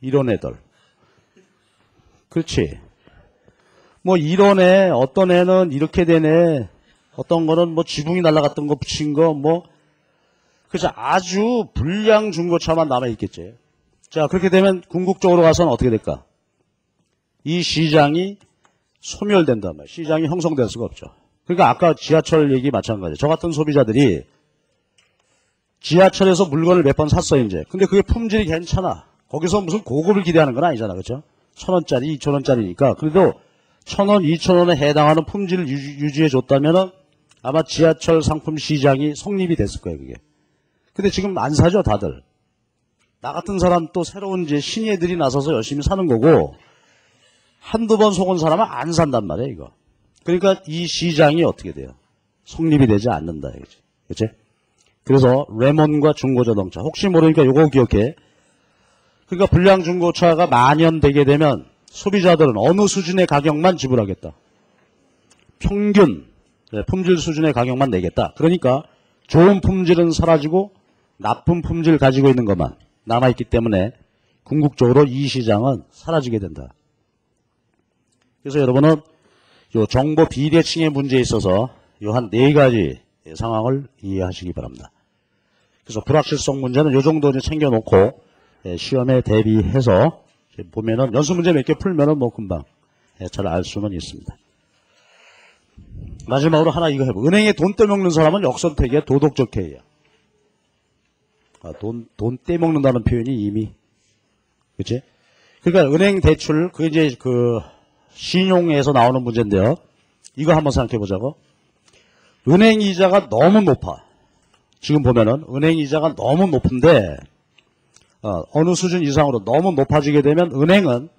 이런 애들. 그렇지. 뭐 이런 애, 어떤 애는 이렇게 되네. 어떤 거는 뭐 지붕이 날아갔던 거 붙인 거, 뭐. 그래서 아주 불량 중고차만 남아있겠지. 자, 그렇게 되면 궁극적으로 가서는 어떻게 될까? 이 시장이 소멸된단 말이에요. 시장이 형성될 수가 없죠. 그러니까 아까 지하철 얘기 마찬가지예요. 저 같은 소비자들이 지하철에서 물건을 몇 번 샀어요, 이제. 근데 그게 품질이 괜찮아. 거기서 무슨 고급을 기대하는 건 아니잖아, 그렇죠? 1,000원짜리, 2,000원짜리니까. 그래도 1,000원, 2,000원에 해당하는 품질을 유지해 줬다면은 아마 지하철 상품 시장이 성립이 됐을 거예요, 그게. 근데 지금 안 사죠, 다들. 나 같은 사람 또 새로운 이제 신예들이 나서서 열심히 사는 거고, 한두 번 속은 사람은 안 산단 말이에요, 이거. 그러니까 이 시장이 어떻게 돼요? 성립이 되지 않는다, 이거지. 그치? 그래서 레몬과 중고자동차. 혹시 모르니까 요거 기억해. 그러니까 불량 중고차가 만연되게 되면 소비자들은 어느 수준의 가격만 지불하겠다. 평균 품질 수준의 가격만 내겠다. 그러니까 좋은 품질은 사라지고 나쁜 품질 가지고 있는 것만 남아있기 때문에 궁극적으로 이 시장은 사라지게 된다. 그래서 여러분은 요 정보 비대칭의 문제에 있어서 요 한 4가지 상황을 이해하시기 바랍니다. 그래서 불확실성 문제는 요 정도 이제 챙겨놓고 시험에 대비해서 보면은 연습 문제 몇 개 풀면은 뭐 금방 잘 알 수는 있습니다. 마지막으로 하나 이거 해보. 은행에 돈 떼먹는 사람은 역선택이야, 도덕적 해이야. 돈 떼먹는다는 표현이 이미, 그치? 그러니까 은행 대출, 그게 이제 그 신용에서 나오는 문제인데요. 이거 한번 생각해 보자고. 은행 이자가 너무 높아. 지금 보면은 은행 이자가 너무 높은데 어느 수준 이상으로 너무 높아지게 되면 은행은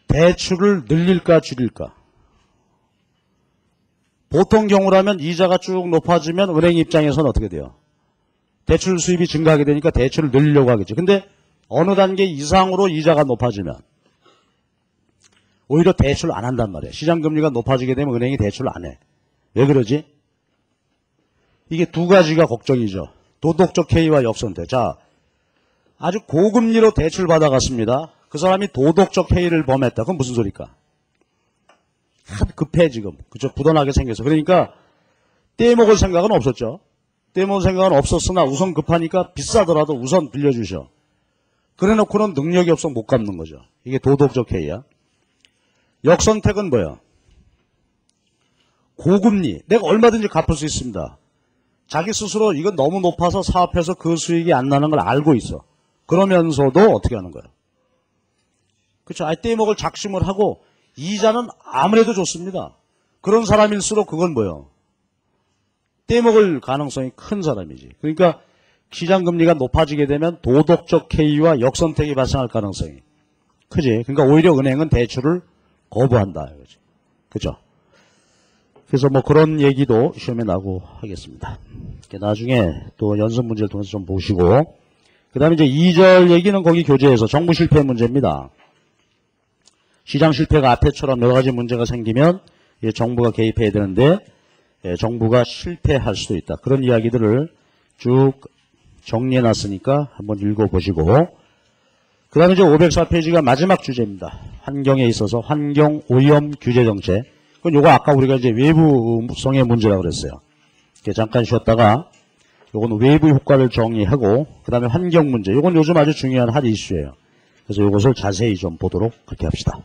대출을 늘릴까 줄일까? 보통 경우라면 이자가 쭉 높아지면 은행 입장에서는 어떻게 돼요? 대출 수입이 증가하게 되니까 대출을 늘리려고 하겠죠. 근데 어느 단계 이상으로 이자가 높아지면 오히려 대출을 안 한단 말이에요. 시장금리가 높아지게 되면 은행이 대출을 안 해. 왜 그러지? 이게 두 가지가 걱정이죠. 도덕적 해이와 역선택. 자, 아주 고금리로 대출 받아갔습니다. 그 사람이 도덕적 해이를 범했다. 그건 무슨 소리일까? 급해 지금. 그죠? 부도나게 생겨서. 그러니까 떼먹을 생각은 없었죠. 떼먹을 생각은 없었으나 우선 급하니까 비싸더라도 우선 빌려주셔. 그래놓고는 능력이 없어 못 갚는 거죠. 이게 도덕적 해이야. 역선택은 뭐야? 고금리. 내가 얼마든지 갚을 수 있습니다. 자기 스스로 이건 너무 높아서 사업해서 그 수익이 안 나는 걸 알고 있어. 그러면서도 어떻게 하는 거야? 그렇죠. 아예 떼먹을 작심을 하고 이자는 아무래도 좋습니다. 그런 사람일수록 그건 뭐예요? 떼먹을 가능성이 큰 사람이지. 그러니까 시장금리가 높아지게 되면 도덕적 해이와 역선택이 발생할 가능성이 크지. 그러니까 오히려 은행은 대출을 거부한다. 그죠? 그래서 뭐 그런 얘기도 시험에 나고 하겠습니다. 나중에 또 연습 문제를 통해서 좀 보시고, 그 다음에 이제 2절 얘기는 거기 교재에서 정부 실패 문제입니다. 시장 실패가 앞에처럼 여러 가지 문제가 생기면 정부가 개입해야 되는데 정부가 실패할 수도 있다. 그런 이야기들을 쭉 정리해 놨으니까 한번 읽어보시고, 그 다음에 이제 504페이지가 마지막 주제입니다. 환경에 있어서 환경 오염 규제 정책. 그건 요거 아까 우리가 이제 외부성의 문제라고 그랬어요. 잠깐 쉬었다가 요건 외부 효과를 정의하고, 그 다음에 환경 문제. 요건 요즘 아주 중요한 한 이슈예요. 그래서 요것을 자세히 좀 보도록 그렇게 합시다.